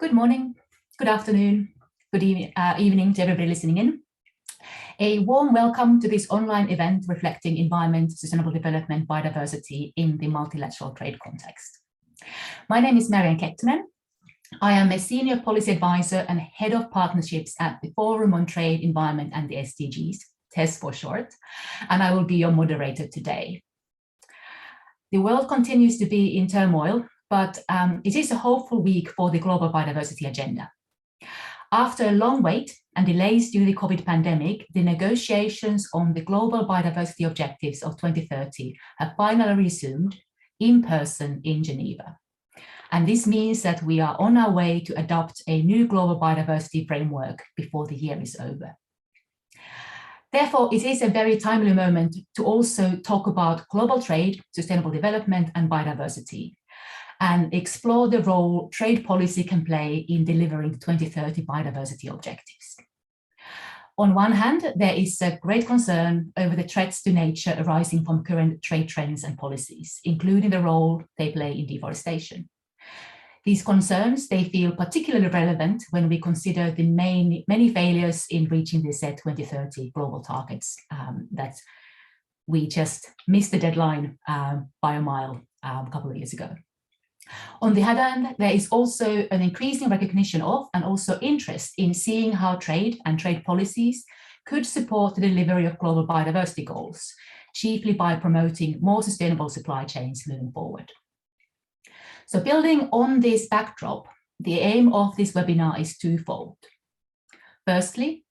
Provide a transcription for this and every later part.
Good morning, good afternoon, good evening to everybody listening in. A warm welcome to this online event reflecting environment, sustainable development, biodiversity in the multilateral trade context. My name is Marianne Kettunen. I am a senior policy advisor and head of partnerships at the Forum on Trade, Environment and the SDGs, TESS for short, and I will be your moderator today. The world continues to be in turmoil, but it is a hopeful week for the global biodiversity agenda. After a long wait and delays due to the COVID pandemic, the negotiations on the global biodiversity objectives of 2030 have finally resumed in person in Geneva. And this means that we are on our way to adopt a new global biodiversity framework before the year is over. Therefore, it is a very timely moment to also talk about global trade, sustainable development, and biodiversity, and explore the role trade policy can play in delivering the 2030 biodiversity objectives. On one hand, there is a great concern over the threats to nature arising from current trade trends and policies, including the role they play in deforestation. These concerns, they feel particularly relevant when we consider the many failures in reaching the set 2030 global targets that we just missed the deadline by a mile a couple of years ago. On the other hand, there is also an increasing recognition of and also interest in seeing how trade and trade policies could support the delivery of global biodiversity goals, chiefly by promoting more sustainable supply chains moving forward. So building on this backdrop, the aim of this webinar is twofold. Firstly,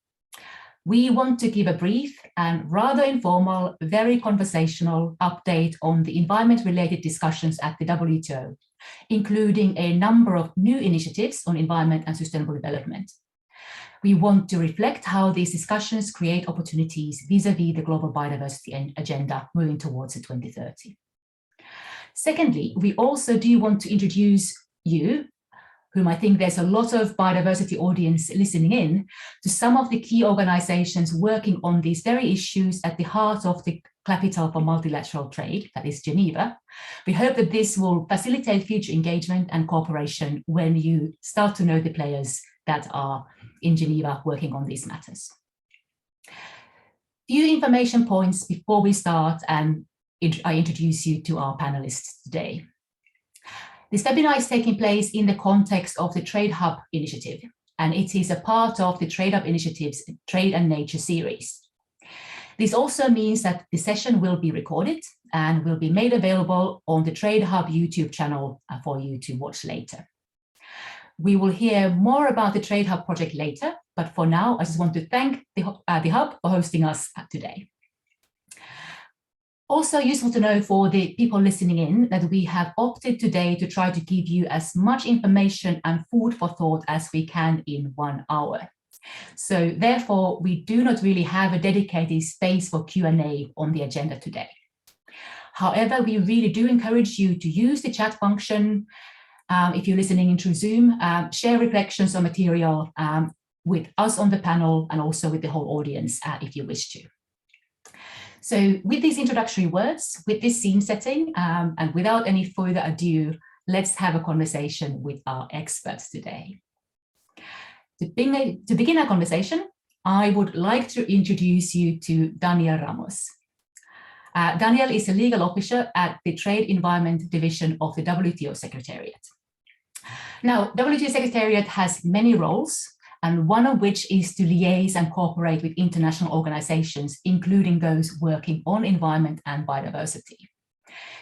we want to give a brief and rather informal, very conversational update on the environment-related discussions at the WTO, including a number of new initiatives on environment and sustainable development. We want to reflect how these discussions create opportunities vis-à-vis the global biodiversity agenda moving towards the 2030. Secondly, we also do want to introduce you, whom I think there's a lot of biodiversity audience listening in, to some of the key organizations working on these very issues at the heart of the capital for multilateral trade, that is Geneva. We hope that this will facilitate future engagement and cooperation when you start to know the players that are in Geneva working on these matters. Few information points before we start and I introduce you to our panelists today. This webinar is taking place in the context of the Trade Hub Initiative, and it is a part of the Trade Hub Initiative's Trade and Nature series. This also means that the session will be recorded and will be made available on the Trade Hub YouTube channel for you to watch later. We will hear more about the Trade Hub project later, but for now, I just want to thank the Hub for hosting us today. Also useful to know for the people listening in that we have opted today to try to give you as much information and food for thought as we can in 1 hour. So therefore, we do not really have a dedicated space for Q&A on the agenda today. However, we really do encourage you to use the chat function if you're listening in through Zoom, share reflections or material with us on the panel and also with the whole audience if you wish to. So with these introductory words, with this scene setting, and without any further ado, let's have a conversation with our experts today. To begin our conversation, I would like to introduce you to Daniel Ramos. Daniel is a legal officer at the Trade Environment Division of the WTO Secretariat. Now, WTO Secretariat has many roles, and one of which is to liaise and cooperate with international organizations, including those working on environment and biodiversity.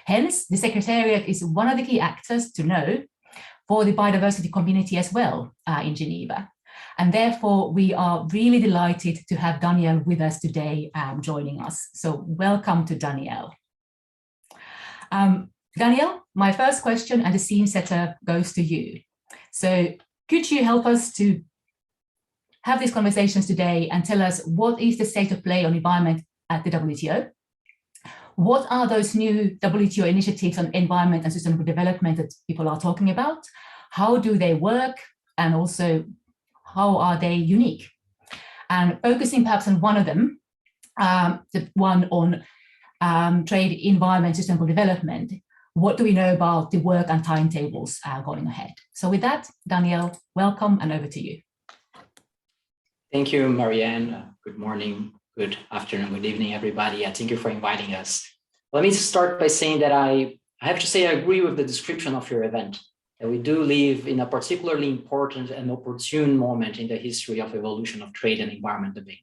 Hence, the Secretariat is one of the key actors to know for the biodiversity community as well in Geneva. And therefore, we are really delighted to have Daniel with us today joining us. So welcome to Daniel. Daniel, my first question and the scene setter goes to you. So could you help us to have these conversations today and tell us what is the state of play on environment at the WTO? What are those new WTO initiatives on environment and sustainable development that people are talking about? How do they work? And also, how are they unique? And focusing perhaps on one of them, the one on trade, environment, sustainable development, what do we know about the work and timetables going ahead? So with that, Daniel, welcome and over to you. Thank you, Marianne. Good morning, good afternoon, good evening, everybody. Thank you for inviting us. Let me start by saying that I have to say I agree with the description of your event, that we do live in a particularly important and opportune moment in the history of evolution of trade and environment debate.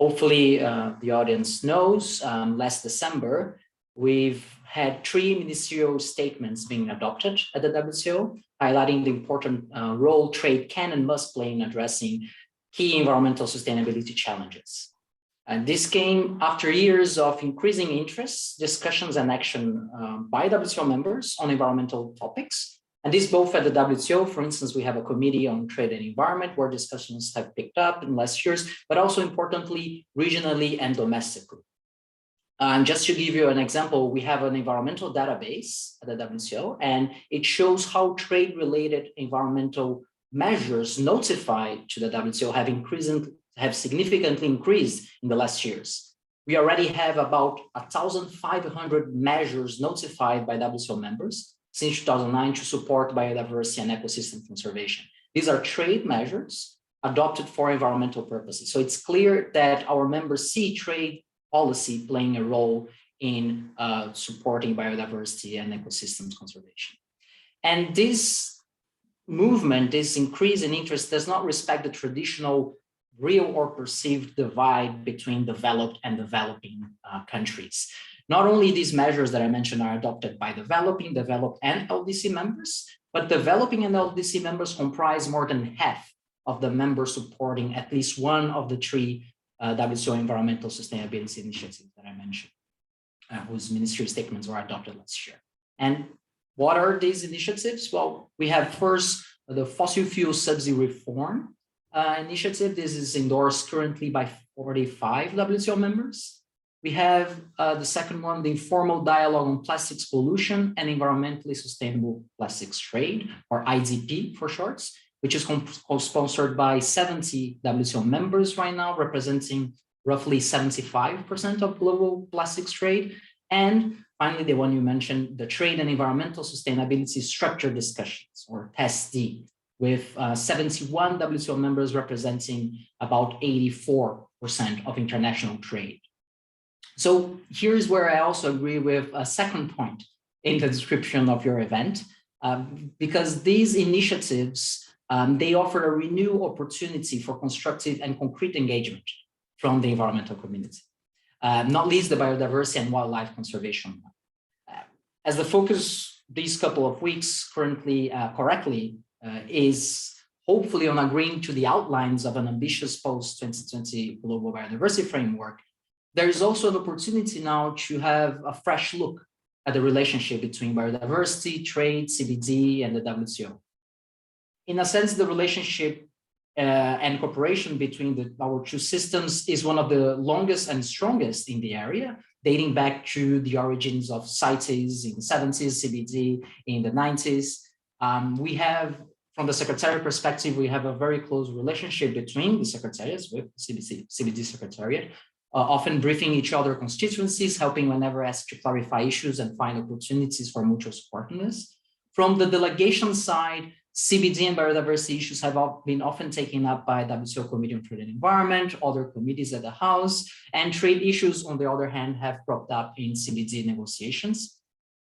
Hopefully, the audience knows, last December, we've had 3 ministerial statements being adopted at the WTO, highlighting the important role trade can and must play in addressing key environmental sustainability challenges. And this came after years of increasing interest, discussions, and action by WTO members on environmental topics. And this both at the WTO, for instance, we have a committee on trade and environment where discussions have picked up in last years, but also importantly, regionally and domestically. Just to give you an example, we have an environmental database at the WTO, and it shows how trade-related environmental measures notified to the WTO have significantly increased in the last years. We already have about 1,500 measures notified by WTO members since 2009 to support biodiversity and ecosystem conservation. These are trade measures adopted for environmental purposes. So it's clear that our members see trade policy playing a role in supporting biodiversity and ecosystems conservation. And this movement, this increase in interest does not respect the traditional real or perceived divide between developed and developing countries. Not only these measures that I mentioned are adopted by developed and LDC members, but developing and LDC members comprise more than half of the members supporting at least one of the 3 WTO environmental sustainability initiatives that I mentioned, whose ministry statements were adopted last year. And what are these initiatives? Well, we have first the fossil fuel subsidy reform initiative. This is endorsed currently by 45 WTO members. We have the second one, the informal dialogue on plastics pollution and environmentally sustainable plastics trade, or IDP for short, which is co-sponsored by 70 WTO members right now, representing roughly 75% of global plastics trade. And finally, the one you mentioned, the Trade and Environmental Sustainability Structure Discussions, or TESD, with 71 WTO members representing about 84% of international trade. So here's where I also agree with a second point in the description of your event, because these initiatives, they offer a renewed opportunity for constructive and concrete engagement from the environmental community, not least the biodiversity and wildlife conservation. As the focus these couple of weeks currently correctly is hopefully on agreeing to the outlines of an ambitious post-2020 global biodiversity framework, there is also an opportunity now to have a fresh look at the relationship between biodiversity, trade, CBD, and the WTO. In a sense, the relationship and cooperation between our 2 systems is one of the longest and strongest in the area, dating back to the origins of CITES in the 70s, CBD in the 90s. We have, from the Secretariat perspective, we have a very close relationship between the Secretariats with CBD Secretariat, often briefing each other constituencies, helping whenever asked to clarify issues and find opportunities for mutual support in this. From the delegation side, CBD and biodiversity issues have been often taken up by WTO Committee on Trade and Environment, other committees at the House, and trade issues, on the other hand, have cropped up in CBD negotiations.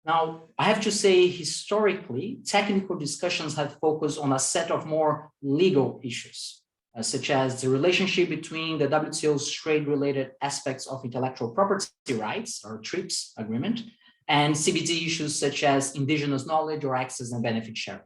Now, I have to say, historically, technical discussions have focused on a set of more legal issues, such as the relationship between the WTO's trade-related aspects of intellectual property rights, or TRIPS agreement, and CBD issues such as indigenous knowledge or access and benefit sharing.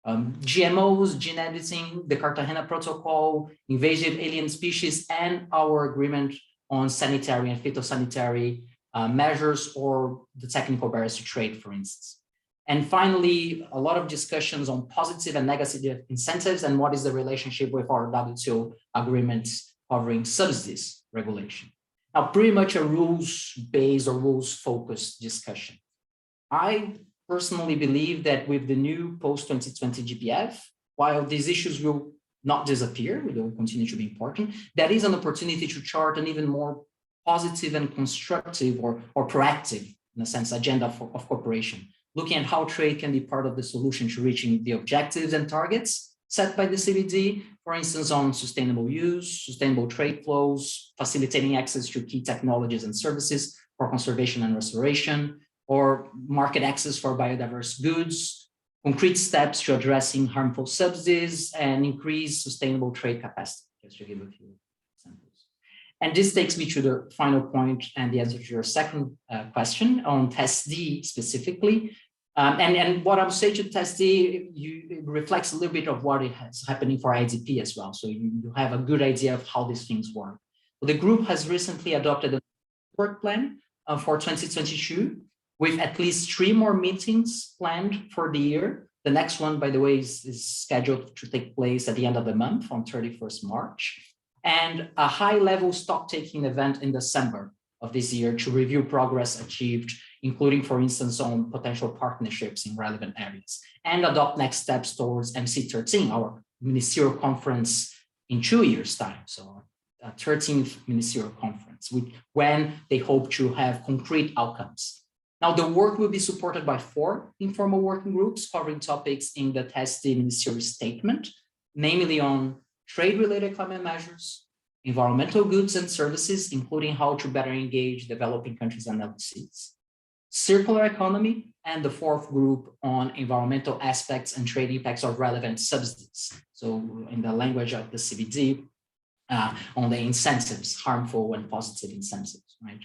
GMOs, gene editing, the Cartagena Protocol, invasive alien species, and our agreement on sanitary and phytosanitary measures, or the technical barriers to trade, for instance. And finally, a lot of discussions on positive and negative incentives and what is the relationship with our WTO agreements covering subsidies regulation. Now, pretty much a rules-based or rules-focused discussion. I personally believe that with the new post-2020 GPF, while these issues will not disappear, they will continue to be important, that is an opportunity to chart an even more positive and constructive or proactive, in a sense, agenda of cooperation looking at how trade can be part of the solution to reaching the objectives and targets set by the CBD, for instance, on sustainable use, sustainable trade flows, facilitating access to key technologies and services for conservation and restoration, or market access for biodiverse goods, concrete steps to addressing harmful subsidies, and increase sustainable trade capacity, just to give a few examples. And this takes me to the final point and the answer to your second question on Test D specifically. And what I'm saying to Test D, it reflects a little bit of what is happening for IDP as well. So you have a good idea of how these things work. Well, the group has recently adopted a work plan for 2022 with at least 3 more meetings planned for the year. The next one, by the way, is scheduled to take place at the end of the month on 31st March. And a high-level stock-taking event in December of this year to review progress achieved, including, for instance, on potential partnerships in relevant areas, and adopt next steps towards MC13, our ministerial conference in 2 years' time. So a 13th ministerial conference, when they hope to have concrete outcomes. Now, the work will be supported by 4 informal working groups covering topics in the Test D ministerial statement, namely on trade-related climate measures, environmental goods and services, including how to better engage developing countries and LDCs, circular economy, and the 4th group on environmental aspects and trade impacts of relevant subsidies. So in the language of the CBD, on the incentives, harmful and positive incentives, right?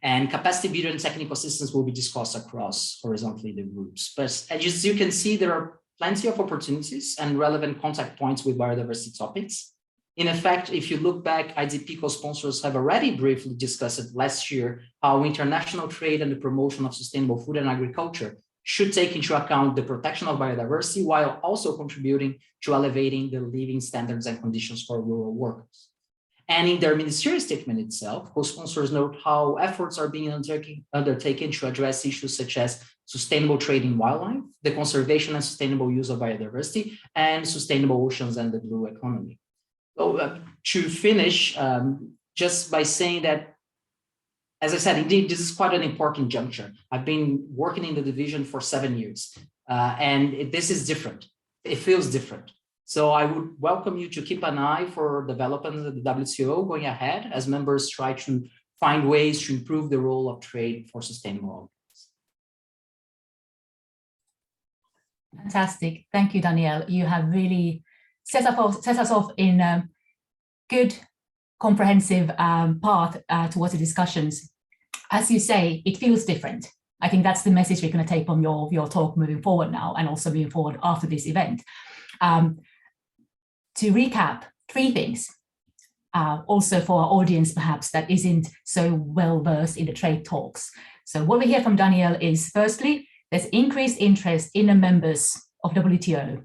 And capacity building and technical assistance will be discussed across horizontally the groups. But as you can see, there are plenty of opportunities and relevant contact points with biodiversity topics. In effect, if you look back, IDP co-sponsors have already briefly discussed it last year, how international trade and the promotion of sustainable food and agriculture should take into account the protection of biodiversity while also contributing to elevating the living standards and conditions for rural workers. And in their ministerial statement itself, co-sponsors note how efforts are being undertaken to address issues such as sustainable trade in wildlife, the conservation and sustainable use of biodiversity, and sustainable oceans and the blue economy. So to finish, just by saying that, as I said, indeed, this is quite an important juncture. I've been working in the division for 7 years, and this is different. It feels different. So I would welcome you to keep an eye for developments at the WTO going ahead as members try to find ways to improve the role of trade for sustainable outcomes. Fantastic. Thank you, Danielle. You have really set us off in a good, comprehensive path towards the discussions. As you say, it feels different. I think that's the message we're going to take from your talk moving forward now, and also moving forward after this event. To recap, 3 things, also for our audience perhaps that isn't so well versed in the trade talks. So what we hear from Danielle is, firstly, there's increased interest in the members of WTO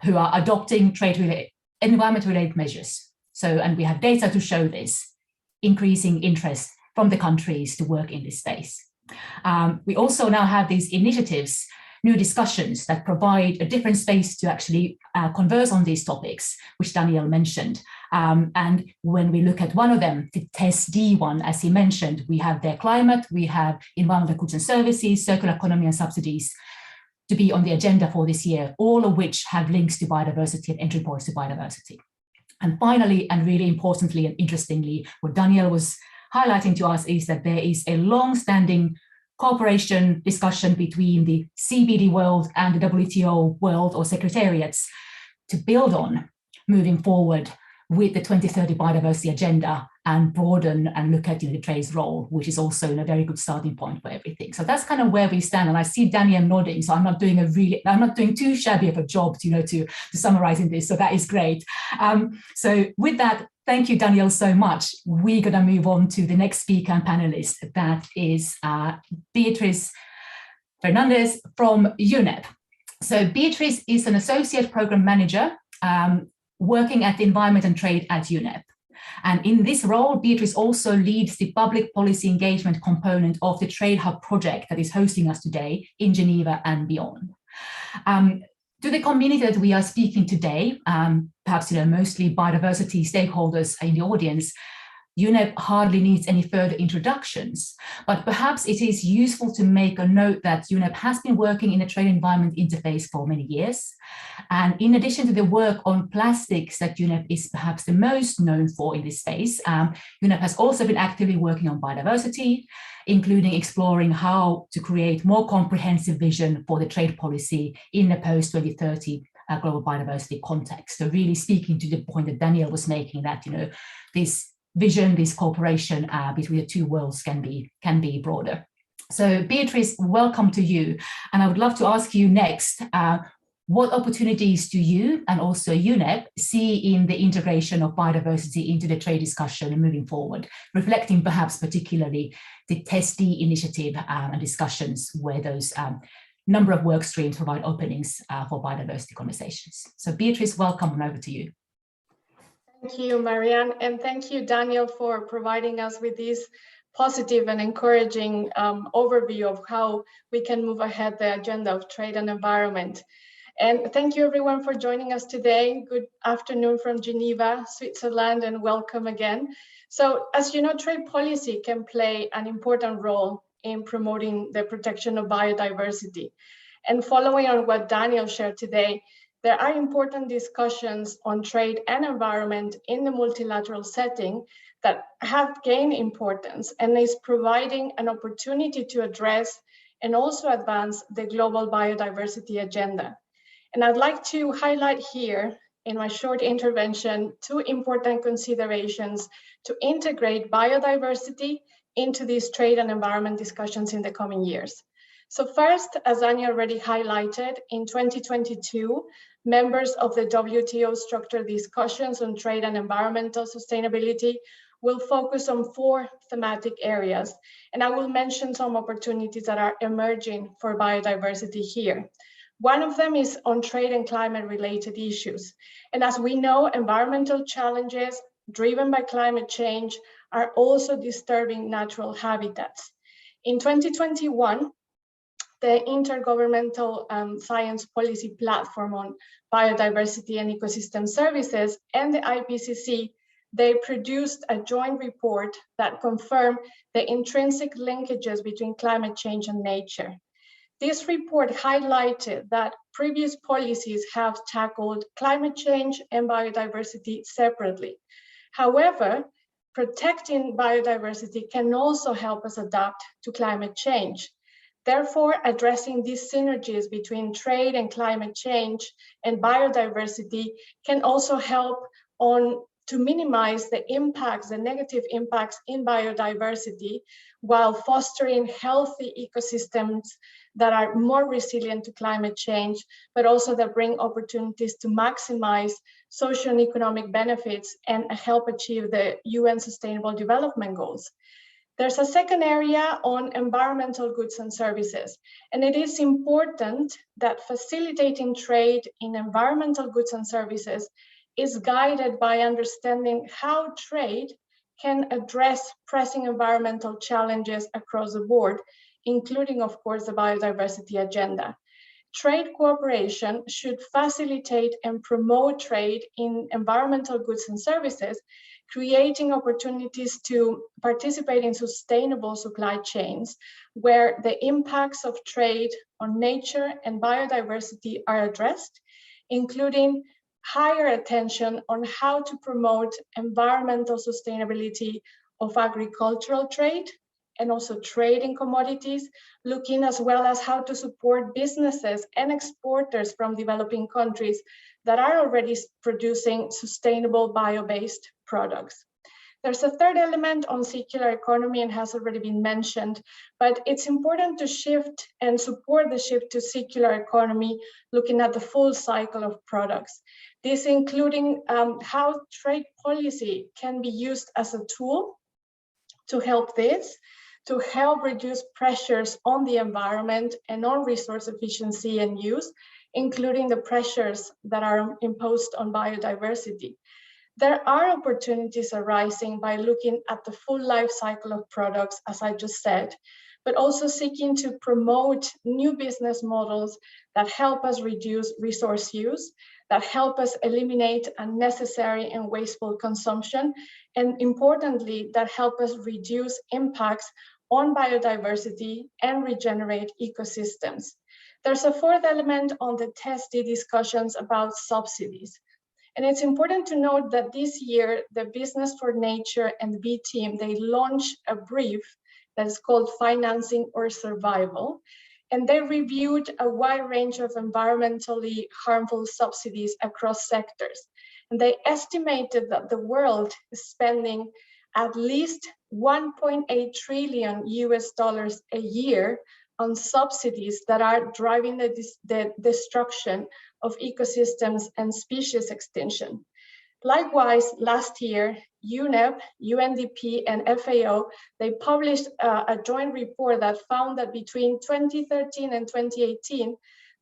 who are adopting trade-related, environment-related measures. So, and we have data to show this, increasing interest from the countries to work in this space. We also now have these initiatives, new discussions that provide a different space to actually converse on these topics, which Danielle mentioned. And when we look at one of them, the Test D one, as he mentioned, we have their climate, we have environmental goods and services, circular economy and subsidies to be on the agenda for this year, all of which have links to biodiversity and entry points to biodiversity. And finally, and really importantly and interestingly, what Danielle was highlighting to us is that there is a long-standing cooperation discussion between the CBD world and the WTO world or secretariats to build on moving forward with the 2030 biodiversity agenda and broaden and look at the trade's role, which is also a very good starting point for everything. So that's kind of where we stand. And I see Danielle nodding, so I'm not doing too shabby of a job to summarizing this. So that is great. So with that, thank you, Danielle, so much. We're going to move on to the next speaker and panelist. That is Beatriz Fernandez from UNEP. So Beatriz is an associate program manager working at the Environment and Trade at UNEP. And in this role, Beatriz also leads the public policy engagement component of the Trade Hub project that is hosting us today in Geneva and beyond. To the community that we are speaking today, perhaps mostly biodiversity stakeholders in the audience, UNEP hardly needs any further introductions, but perhaps it is useful to make a note that UNEP has been working in a trade environment interface for many years. And in addition to the work on plastics that UNEP is perhaps the most known for in this space, UNEP has also been actively working on biodiversity, including exploring how to create more comprehensive vision for the trade policy in the post-2030 global biodiversity context. So really speaking to the point that Daniel was making, that this vision, this cooperation between the two worlds can be broader. So Beatrice, welcome to you. And I would love to ask you next, what opportunities do you and also UNEP see in the integration of biodiversity into the trade discussion moving forward, reflecting perhaps particularly the TESD initiative and discussions where those number of work streams provide openings for biodiversity conversations. So Beatrice, welcome, and over to you. Thank you, Marianne, and thank you, Daniel, for providing us with this positive and encouraging overview of how we can move ahead the agenda of trade and environment. And thank you, everyone, for joining us today. Good afternoon from Geneva, Switzerland, and welcome again. So, as you know, trade policy can play an important role in promoting the protection of biodiversity. And following on what Daniel shared today, there are important discussions on trade and environment in the multilateral setting that have gained importance and is providing an opportunity to address and also advance the global biodiversity agenda. And I'd like to highlight here in my short intervention 2 important considerations to integrate biodiversity into these trade and environment discussions in the coming years. So first, as Anya already highlighted, in 2022, members of the WTO structured discussions on trade and environmental sustainability will focus on 4 thematic areas. And I will mention some opportunities that are emerging for biodiversity here. One of them is on trade and climate related issues. And as we know, environmental challenges driven by climate change are also disturbing natural habitats. In 2021, the Intergovernmental Science Policy Platform on Biodiversity and Ecosystem Services and the IPCC, they produced a joint report that confirmed the intrinsic linkages between climate change and nature. This report highlighted that previous policies have tackled climate change and biodiversity separately. However, protecting biodiversity can also help us adapt to climate change. Therefore, addressing these synergies between trade and climate change and biodiversity can also help to minimize the impacts, the negative impacts in biodiversity, while fostering healthy ecosystems that are more resilient to climate change, but also that bring opportunities to maximize social and economic benefits and help achieve the UN Sustainable Development Goals. There's a second area on environmental goods and services, and it is important that facilitating trade in environmental goods and services is guided by understanding how trade can address pressing environmental challenges across the board, including, of course, the biodiversity agenda. Trade cooperation should facilitate and promote trade in environmental goods and services, creating opportunities to participate in sustainable supply chains, where the impacts of trade on nature and biodiversity are addressed, including higher attention on how to promote environmental sustainability of agricultural trade and also trade in commodities, looking as well as how to support businesses and exporters from developing countries that are already producing sustainable bio-based products. There's a third element on circular economy and has already been mentioned, but it's important to shift and support the shift to circular economy, looking at the full cycle of products. This including how trade policy can be used as a tool to help this, to help reduce pressures on the environment and on resource efficiency and use, including the pressures that are imposed on biodiversity. There are opportunities arising by looking at the full life cycle of products, as I just said, but also seeking to promote new business models that help us reduce resource use, that help us eliminate unnecessary and wasteful consumption, and importantly, that help us reduce impacts on biodiversity and regenerate ecosystems. There's a fourth element on the TESD discussions about subsidies. And it's important to note that this year, the Business for Nature and the B team, they launched a brief that is called Financing or Survival. And they reviewed a wide range of environmentally harmful subsidies across sectors. And they estimated that the world is spending at least $1.8 trillion a year on subsidies that are driving the destruction of ecosystems and species extinction. Likewise, last year, UNEP, UNDP, and FAO, they published a joint report that found that between 2013 and 2018,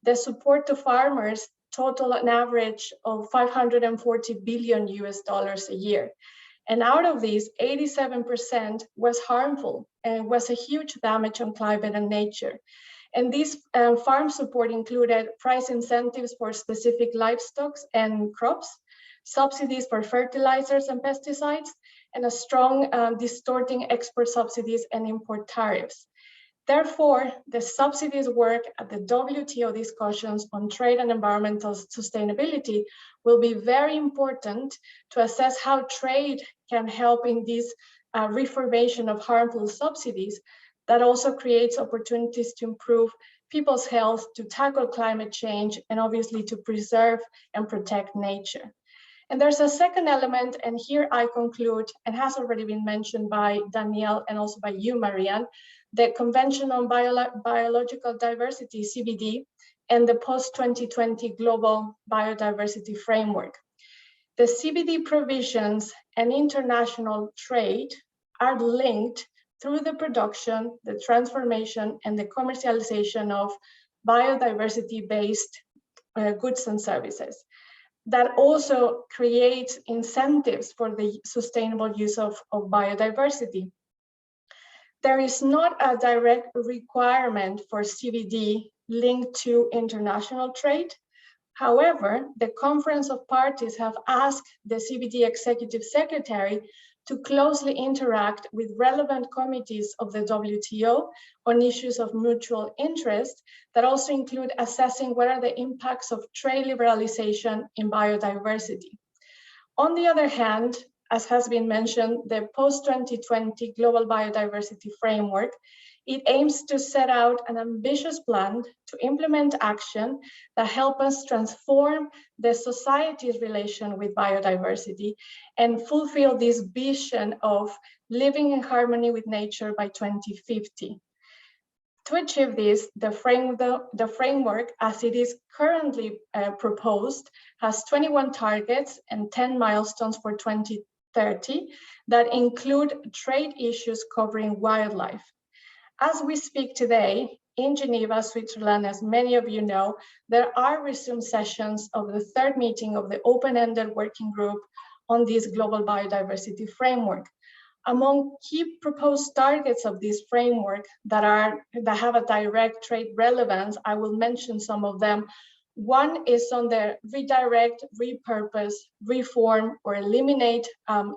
the support to farmers totaled an average of $540 billion a year. And out of these, 87% was harmful and was a huge damage on climate and nature. And this farm support included price incentives for specific livestock and crops, subsidies for fertilizers and pesticides, and a strong distorting export subsidies and import tariffs. Therefore, the subsidies work at the WTO discussions on trade and environmental sustainability will be very important to assess how trade can help in this reformation of harmful subsidies that also creates opportunities to improve people's health, to tackle climate change, and obviously to preserve and protect nature. And there's a second element, and here I conclude, and has already been mentioned by Danielle and also by you, Marianne, the Convention on Biological Diversity, CBD, and the post-2020 Global Biodiversity Framework. The CBD provisions and international trade are linked through the production, the transformation, and the commercialization of biodiversity-based goods and services. That also creates incentives for the sustainable use of biodiversity. There is not a direct requirement for CBD linked to international trade. However, the Conference of Parties have asked the CBD Executive Secretary to closely interact with relevant committees of the WTO on issues of mutual interest that also include assessing what are the impacts of trade liberalization in biodiversity. On the other hand, as has been mentioned, the post-2020 Global Biodiversity Framework, it aims to set out an ambitious plan to implement action that help us transform the society's relation with biodiversity and fulfill this vision of living in harmony with nature by 2050. To achieve this, the framework, as it is currently proposed, has 21 targets and 10 milestones for 2030 that include trade issues covering wildlife. As we speak today, in Geneva, Switzerland, as many of you know, there are resumed sessions of the third meeting of the open-ended working group on this global biodiversity framework. Among key proposed targets of this framework that have a direct trade relevance, I will mention some of them. One is on the redirect, repurpose, reform, or eliminate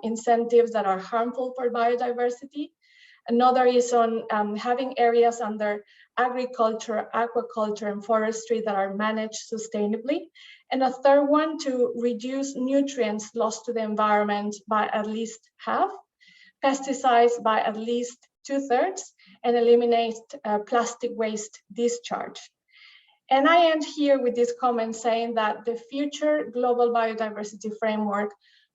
incentives that are harmful for biodiversity. Another is on having areas under agriculture, aquaculture, and forestry that are managed sustainably. And a third one to reduce nutrients lost to the environment by at least half, pesticides by at least 2/3, and eliminate plastic waste discharge. And I end here with this comment saying that the future global biodiversity framework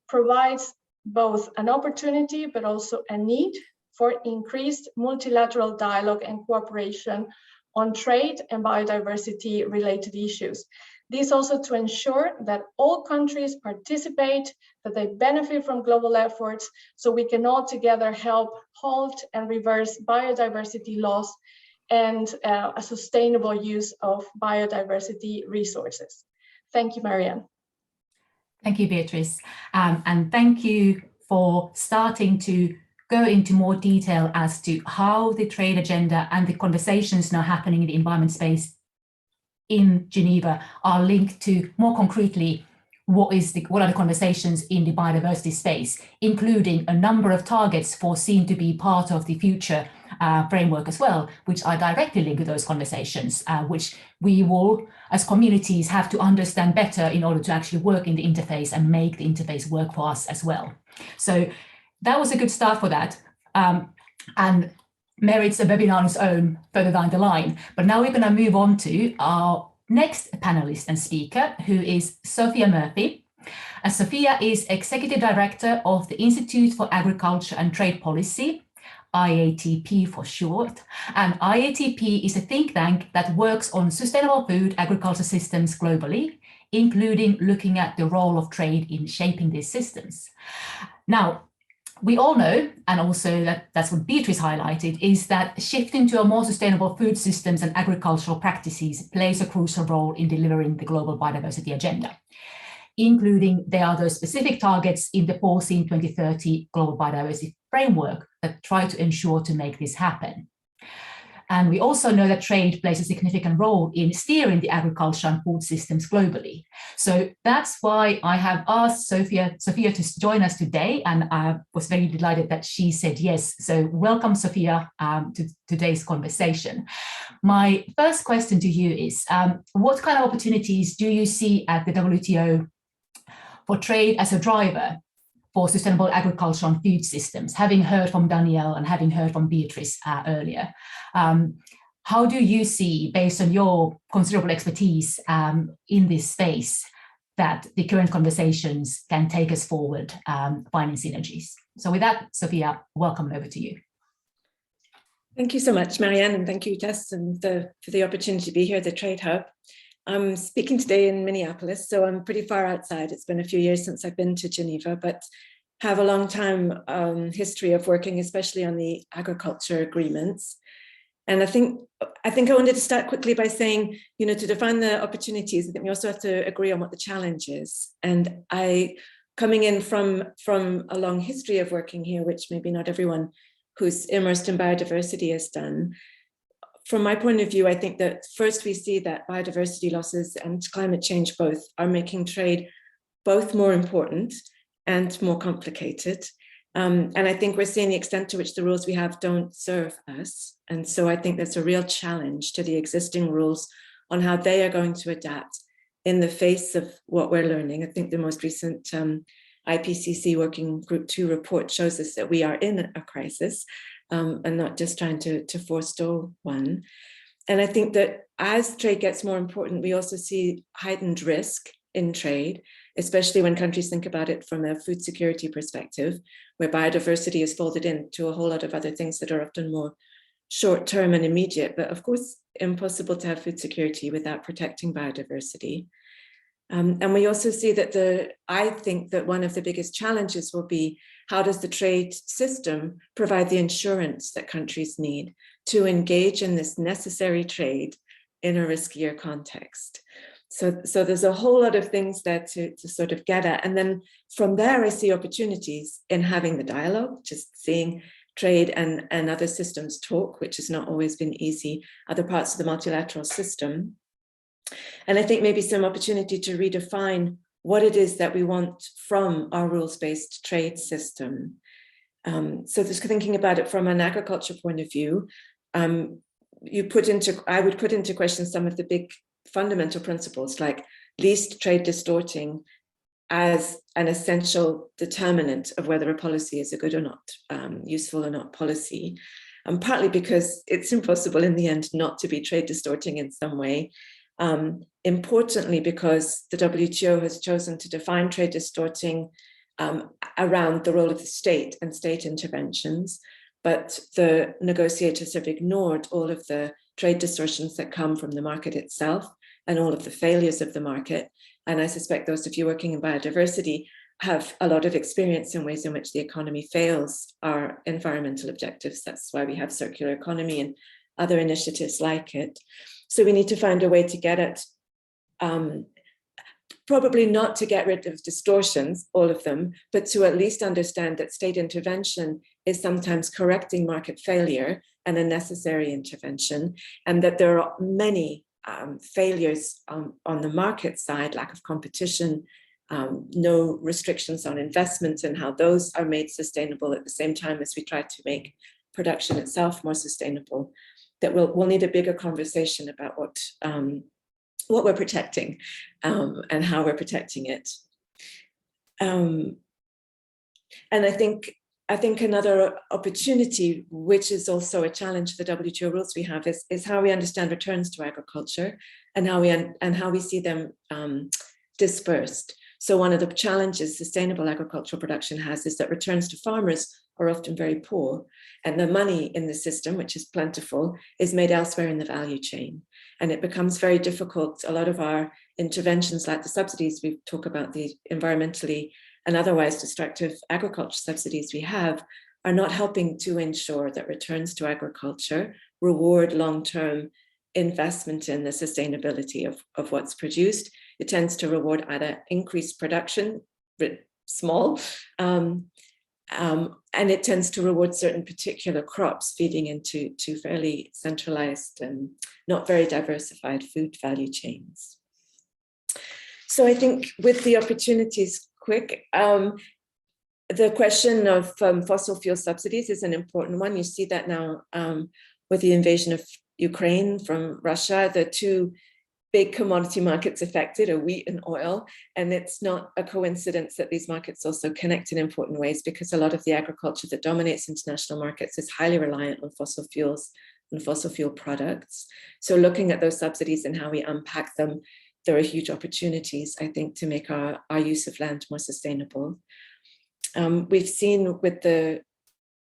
provides both an opportunity, but also a need for increased multilateral dialogue and cooperation on trade and biodiversity related issues. This also to ensure that all countries participate, that they benefit from global efforts, so we can all together help halt and reverse biodiversity loss and a sustainable use of biodiversity resources. Thank you, Marianne. Thank you, Beatrice. And thank you for starting to go into more detail as to how the trade agenda and the conversations now happening in the environment space in Geneva are linked to, more concretely, what are the conversations in the biodiversity space, including a number of targets foreseen to be part of the future framework as well, which are directly linked to those conversations, which we will, as communities, have to understand better in order to actually work in the interface and make the interface work for us as well. So that was a good start for that, and merits a webinar on its own further down the line. But now we're going to move on to our next panelist and speaker, who is Sophia Murphy. Sophia is Executive Director of the Institute for Agriculture and Trade Policy, IATP for short. And IATP is a think tank that works on sustainable food agriculture systems globally, including looking at the role of trade in shaping these systems. Now, we all know, and also that's what Beatrice highlighted, is that shifting to a more sustainable food systems and agricultural practices plays a crucial role in delivering the global biodiversity agenda, including there are those specific targets in the foreseen 2030 Global Biodiversity Framework that try to ensure to make this happen. And we also know that trade plays a significant role in steering the agriculture and food systems globally. So that's why I have asked Sophia to join us today, and I was very delighted that she said yes. So welcome, Sophia, to today's conversation. My first question to you is, what kind of opportunities do you see at the WTO for trade as a driver for sustainable agriculture and food systems, having heard from Danielle and having heard from Beatrice earlier? How do you see, based on your considerable expertise in this space, that the current conversations can take us forward, finding synergies? So with that, Sophia, welcome, over to you. Thank you so much, Marianne, and thank you, Tess, for the opportunity to be here at the Trade Hub. I'm speaking today in Minneapolis, so I'm pretty far outside. It's been a few years since I've been to Geneva, but have a long time history of working, especially on the agriculture agreements. And I think I wanted to start quickly by saying, to define the opportunities, I think we also have to agree on what the challenge is. And coming in from a long history of working here, which maybe not everyone who's immersed in biodiversity has done, from my point of view, I think that first we see that biodiversity losses and climate change both are making trade both more important and more complicated. And I think we're seeing the extent to which the rules we have don't serve us. And so I think there's a real challenge to the existing rules on how they are going to adapt in the face of what we're learning. I think the most recent IPCC Working Group 2 report shows us that we are in a crisis, and not just trying to forestall one. And I think that as trade gets more important, we also see heightened risk in trade, especially when countries think about it from a food security perspective, where biodiversity is folded into a whole lot of other things that are often more short-term and immediate, but of course, impossible to have food security without protecting biodiversity. And we also see that I think that one of the biggest challenges will be, how does the trade system provide the insurance that countries need to engage in this necessary trade in a riskier context? So there's a whole lot of things there to sort of get at. And then from there, I see opportunities in having the dialogue, just seeing trade and other systems talk, which has not always been easy, other parts of the multilateral system. And I think maybe some opportunity to redefine what it is that we want from our rules-based trade system. So just thinking about it from an agriculture point of view, I would put into question some of the big fundamental principles, like least trade distorting as an essential determinant of whether a policy is a good or not, useful or not policy. Partly because it's impossible in the end not to be trade distorting in some way. Importantly, because the WTO has chosen to define trade distorting around the role of the state and state interventions, but the negotiators have ignored all of the trade distortions that come from the market itself and all of the failures of the market. And I suspect those of you working in biodiversity have a lot of experience in ways in which the economy fails our environmental objectives. That's why we have circular economy and other initiatives like it. So we need to find a way to get at probably not to get rid of distortions, all of them, but to at least understand that state intervention is sometimes correcting market failure and a necessary intervention, and that there are many failures on the market side, lack of competition, no restrictions on investment, and how those are made sustainable at the same time as we try to make production itself more sustainable, that we'll need a bigger conversation about what we're protecting and how we're protecting it. And I think another opportunity, which is also a challenge for the WTO rules we have, is how we understand returns to agriculture and how we see them dispersed. So one of the challenges sustainable agricultural production has is that returns to farmers are often very poor, and the money in the system, which is plentiful, is made elsewhere in the value chain. And it becomes very difficult. A lot of our interventions, like the subsidies, we talk about the environmentally and otherwise destructive agriculture subsidies we have, are not helping to ensure that returns to agriculture reward long-term investment in the sustainability of what's produced. It tends to reward either increased production, small, and it tends to reward certain particular crops feeding into fairly centralized and not very diversified food value chains. So I think with the opportunities quick, the question of fossil fuel subsidies is an important one. You see that now with the invasion of Ukraine from Russia, the two big commodity markets affected are wheat and oil. And it's not a coincidence that these markets also connect in important ways, because a lot of the agriculture that dominates international markets is highly reliant on fossil fuels and fossil fuel products. So looking at those subsidies and how we unpack them, there are huge opportunities, I think, to make our use of land more sustainable. We've seen with the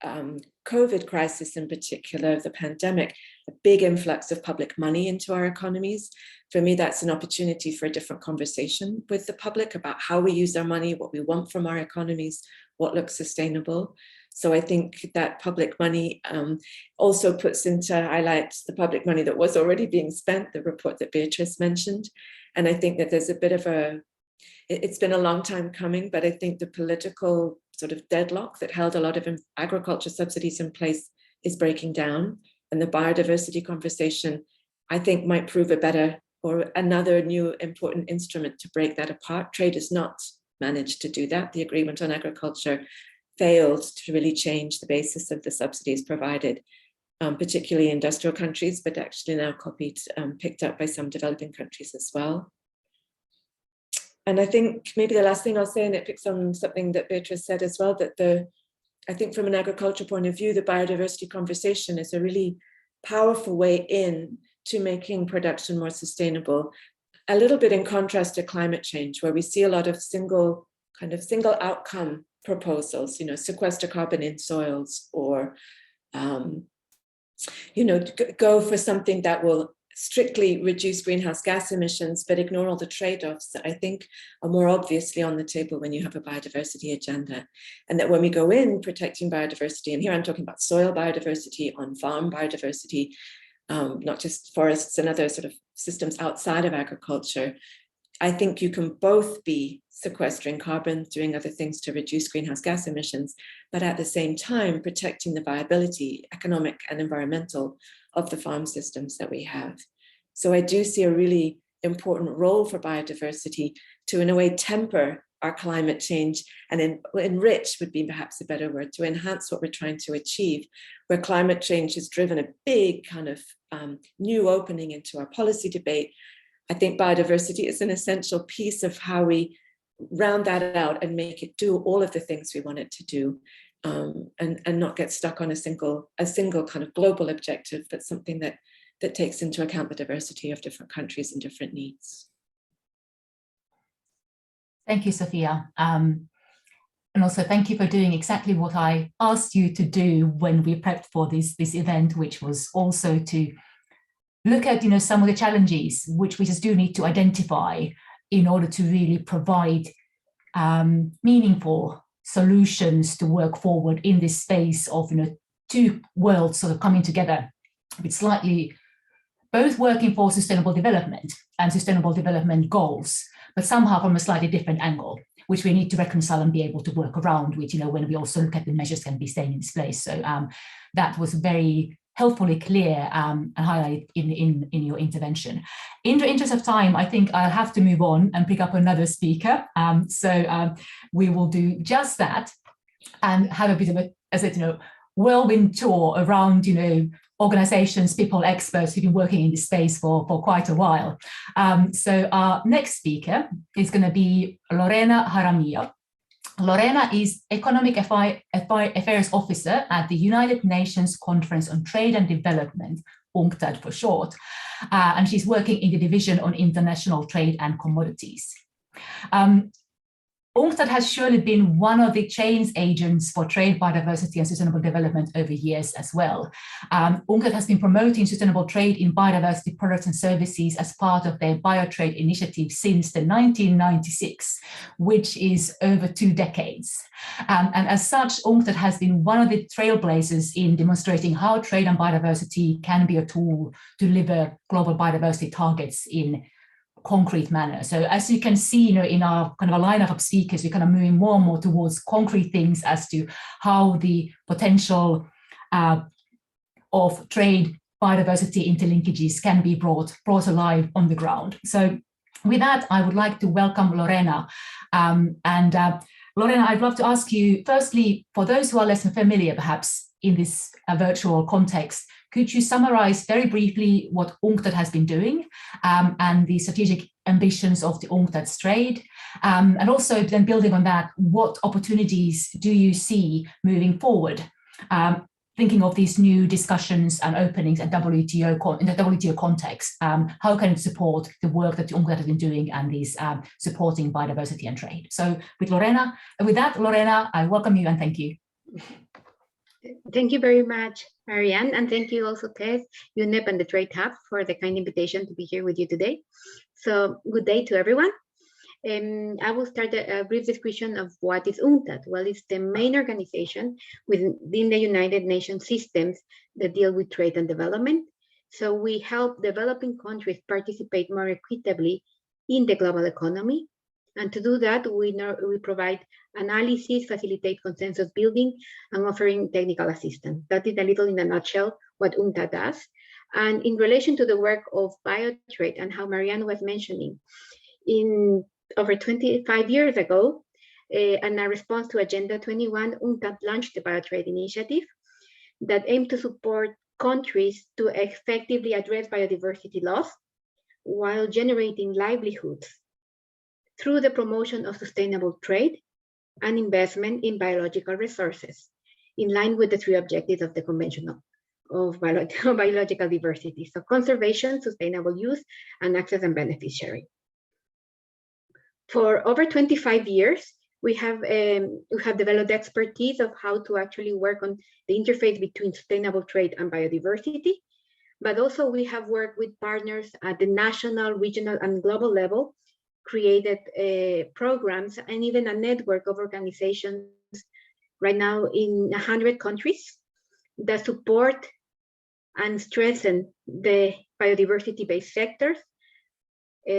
COVID crisis in particular, the pandemic, a big influx of public money into our economies. For me, that's an opportunity for a different conversation with the public about how we use our money, what we want from our economies, what looks sustainable. So I think that public money also puts into highlights the public money that was already being spent, the report that Beatrice mentioned. And I think that there's a bit of it's been a long time coming, but I think the political sort of deadlock that held a lot of agriculture subsidies in place is breaking down. And the biodiversity conversation, I think, might prove a better or another new important instrument to break that apart. Trade has not managed to do that. The agreement on agriculture failed to really change the basis of the subsidies provided, particularly industrial countries, but actually now picked up by some developing countries as well. And I think maybe the last thing I'll say, and it picks on something that Beatrice said as well, that I think from an agriculture point of view, the biodiversity conversation is a really powerful way in to making production more sustainable, a little bit in contrast to climate change, where we see a lot of single outcome proposals, sequester carbon in soils, or, go for something that will strictly reduce greenhouse gas emissions, but ignore all the trade-offs that I think are more obviously on the table when you have a biodiversity agenda. And that when we go in protecting biodiversity, and here I'm talking about soil biodiversity, on-farm biodiversity, not just forests and other sort of systems outside of agriculture, I think you can both be sequestering carbon, doing other things to reduce greenhouse gas emissions, but at the same time protecting the viability, economic and environmental, of the farm systems that we have. So I do see a really important role for biodiversity to, in a way, temper our climate change, and enrich would be perhaps a better word, to enhance what we're trying to achieve, where climate change has driven a big kind of new opening into our policy debate. I think biodiversity is an essential piece of how we round that out and make it do all of the things we want it to do. And not get stuck on a single kind of global objective, but something that takes into account the diversity of different countries and different needs. Thank you, Sophia. And also thank you for doing exactly what I asked you to do when we prepped for this event, which was also to look at some of the challenges which we just do need to identify in order to really provide meaningful solutions to work forward in this space of two worlds sort of coming together, with slightly both working for sustainable development and sustainable development goals, but somehow from a slightly different angle, which we need to reconcile and be able to work around, which, when we also look at the measures can be staying in this place. So that was very helpfully clear and highlighted in your intervention. In the interest of time, I think I'll have to move on and pick up another speaker. So we will do just that and have a bit of a, as I said, whirlwind tour around, organizations, people, experts who've been working in this space for quite a while. So our next speaker is going to be Lorena Jaramillo. Lorena is Economic Affairs Officer at the United Nations Conference on Trade and Development, UNCTAD for short, and she's working in the Division on International Trade and Commodities. UNCTAD has surely been one of the change agents for trade, biodiversity and sustainable development over years as well. UNCTAD has been promoting sustainable trade in biodiversity products and services as part of their Biotrade initiative since the 1996, which is over 2 decades. And as such, UNCTAD has been one of the trailblazers in demonstrating how trade and biodiversity can be a tool to deliver global biodiversity targets in concrete manner. So as you can see, in our kind of a lineup of speakers, we're kind of moving more and more towards concrete things as to how the potential of trade, biodiversity interlinkages can be brought alive on the ground. So with that, I would like to welcome Lorena. Lorena, I'd love to ask you, firstly, for those who are less familiar, perhaps, in this virtual context, could you summarize very briefly what UNCTAD has been doing and the strategic ambitions of the UNCTAD's trade? And also then building on that, what opportunities do you see moving forward? Thinking of these new discussions and openings at WTO in the WTO context, how can it support the work that UNCTAD has been doing and these supporting biodiversity and trade? So with that, Lorena, I welcome you and thank you. Thank you very much, Marianne, and thank you also, Tess, UNEP, and the Trade Hub for the kind invitation to be here with you today. So good day to everyone. I will start a brief description of what is UNCTAD. Well, it's the main organization within the United Nations systems that deal with trade and development. So we help developing countries participate more equitably in the global economy. And to do that, we provide analysis, facilitate consensus building, and offering technical assistance. That is a little in a nutshell what UNCTAD does. And in relation to the work of biotrade and how Marianne was mentioning, in over 25 years ago, and a response to Agenda 21, UNCTAD launched the Biotrade Initiative that aimed to support countries to effectively address biodiversity loss while generating livelihoods through the promotion of sustainable trade and investment in biological resources, in line with the 3 objectives of the Convention of Biological Diversity. So conservation, sustainable use, and access and benefit sharing. For over 25 years, we have developed expertise of how to actually work on the interface between sustainable trade and biodiversity, but also we have worked with partners at the national, regional, and global level, created programs and even a network of organizations right now in 100 countries that support and strengthen the biodiversity-based sectors,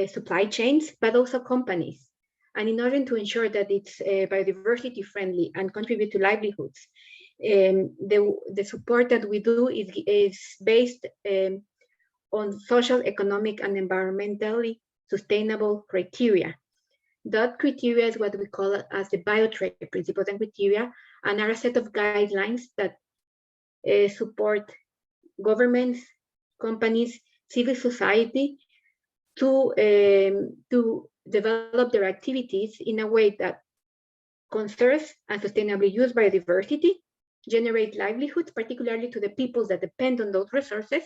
supply chains, but also companies. And in order to ensure that it's biodiversity friendly and contribute to livelihoods, the support that we do is based on social, economic, and environmentally sustainable criteria. That criteria is what we call as the biotrade principles and criteria, and are a set of guidelines that support governments, companies, civil society to develop their activities in a way that conserves and sustainably use biodiversity, generate livelihoods, particularly to the peoples that depend on those resources,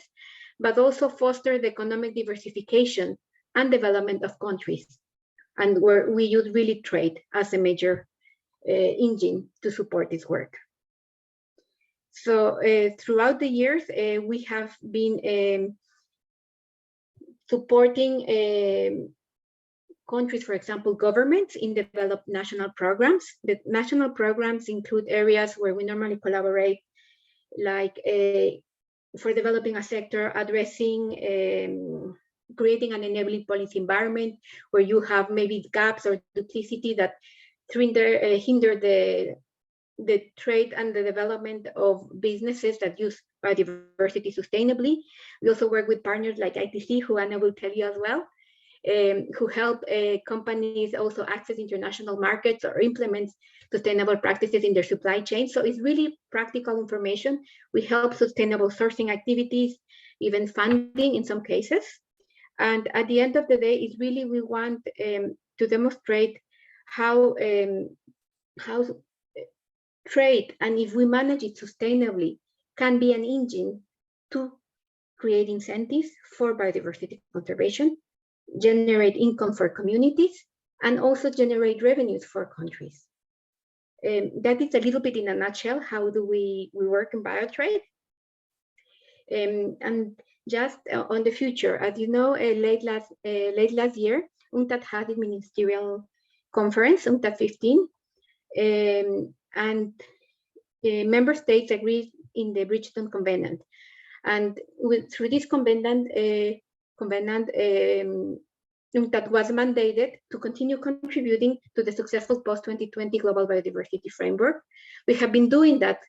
but also foster the economic diversification and development of countries, and where we use really trade as a major engine to support this work. So throughout the years, we have been supporting countries, for example, governments in developed national programs. The national programs include areas where we normally collaborate, like for developing a sector addressing creating an enabling policy environment where you have maybe gaps or duplicity that hinder the trade and the development of businesses that use biodiversity sustainably. We also work with partners like ITC, who Anna will tell you as well, who help companies also access international markets or implement sustainable practices in their supply chain. So it's really practical information. We help sustainable sourcing activities, even funding in some cases. And at the end of the day, it's really, we want to demonstrate how trade, and if we manage it sustainably, can be an engine to create incentives for biodiversity conservation, generate income for communities, and also generate revenues for countries. That is a little bit in a nutshell, how do we work in biotrade. And just on the future, as you know, late last year, UNCTAD had a ministerial conference, UNCTAD 15, and member states agreed in the Bridgeton Covenant. And through this covenant, UNCTAD was mandated to continue contributing to the successful post-2020 global biodiversity framework. We have been doing that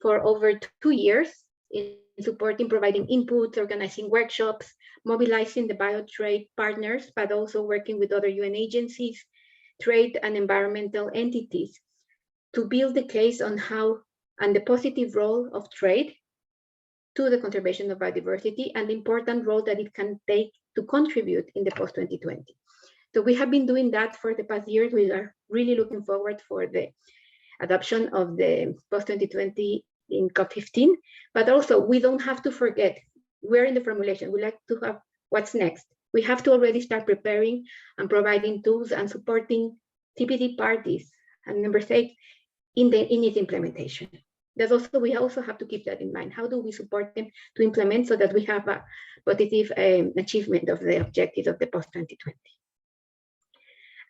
for over 2 years in supporting, providing inputs, organizing workshops, mobilizing the biotrade partners, but also working with other UN agencies, trade and environmental entities to build the case on how and the positive role of trade to the conservation of biodiversity and the important role that it can take to contribute in the post-2020. So we have been doing that for the past years. We are really looking forward for the adoption of the post-2020 in COP15, but also we don't have to forget, we're in the formulation, we like to have what's next. We have to already start preparing and providing tools and supporting TPD parties and member states in its implementation. We also have to keep that in mind. How do we support them to implement so that we have a positive achievement of the objectives of the post-2020?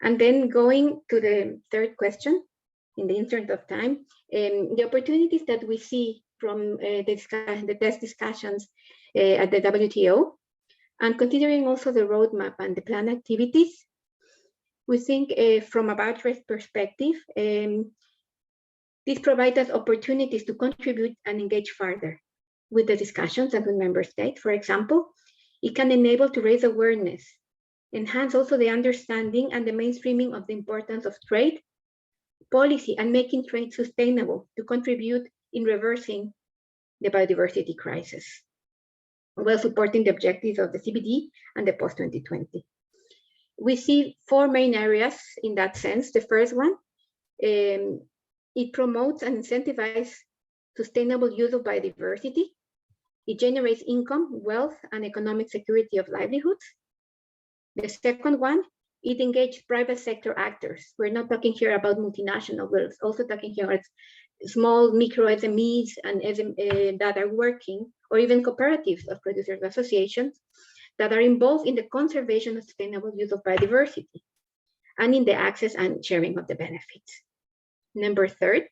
And then going to the third question, in the interest of time, the opportunities that we see from the test discussions at the WTO, and considering also the roadmap and the planned activities, we think from a biotrade perspective, this provides us opportunities to contribute and engage further with the discussions and with member states. For example, it can enable to raise awareness, enhance also the understanding and the mainstreaming of the importance of trade, policy, and making trade sustainable to contribute in reversing the biodiversity crisis, while supporting the objectives of the CBD and the post-2020. We see 4 main areas in that sense. The first one, it promotes and incentivizes sustainable use of biodiversity. It generates income, wealth, and economic security of livelihoods. The second one, it engages private sector actors. We're not talking here about multinational, we're also talking here about small micro SMEs and that are working, or even cooperatives of producers associations that are involved in the conservation and sustainable use of biodiversity and in the access and sharing of the benefits. Number 3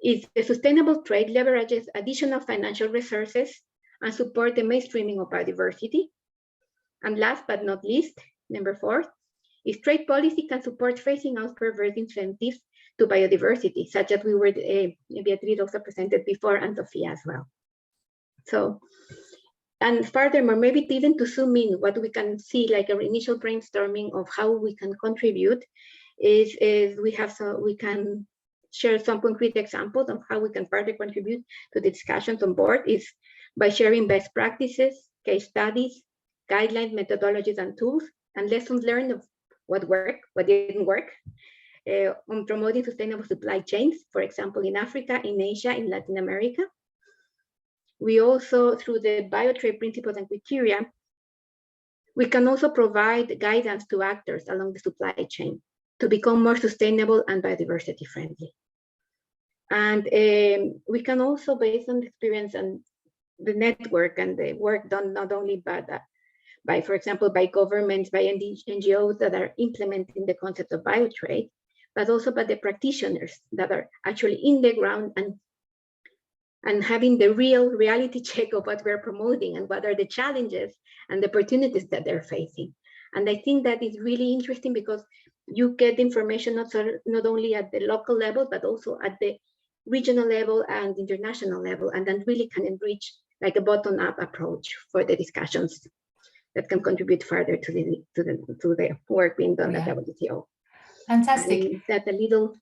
is the sustainable trade leverages additional financial resources and support the mainstreaming of biodiversity. And last but not least, number 4, is trade policy can support phasing out perverse incentives to biodiversity, such as we were, Beatriz also presented before, and Sophia as well. So, and furthermore, maybe even to zoom in, what we can see like an initial brainstorming of how we can contribute is we can share some concrete examples of how we can further contribute to the discussions on board is by sharing best practices, case studies, guidelines, methodologies, and tools, and lessons learned of what worked, what didn't work, on promoting sustainable supply chains, for example, in Africa, in Asia, in Latin America. We also, through the biotrade principles and criteria, we can also provide guidance to actors along the supply chain to become more sustainable and biodiversity friendly. And we can also, based on the experience and the network and the work done not only by, for example, by governments, by NGOs that are implementing the concept of biotrade, but also by the practitioners that are actually in the ground and having the real reality check of what we're promoting and what are the challenges and the opportunities that they're facing. And I think that is really interesting because you get information not only at the local level, but also at the regional level and international level, and then really can enrich like a bottom-up approach for the discussions that can contribute further to the work being done at WTO. Fantastic. That's a little,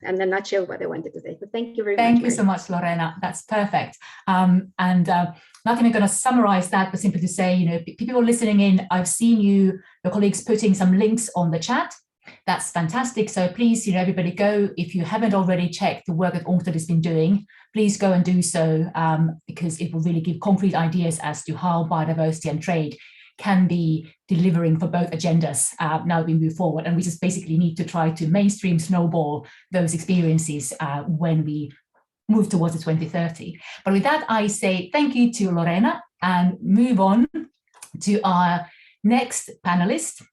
in a nutshell, what I wanted to say. So thank you very much. Thank you so much, Lorena. That's perfect. Not even going to summarize that, but simply to say, you know, people listening in, I've seen your colleagues putting some links on the chat. That's fantastic. So please, you know, everybody go, if you haven't already checked the work that UNCTAD has been doing, please go and do so, because it will really give concrete ideas as to how biodiversity and trade can be delivering for both agendas now we move forward. And we just basically need to try to mainstream snowball those experiences when we move towards the 2030. But with that, I say thank you to Lorena and move on to our next panelist,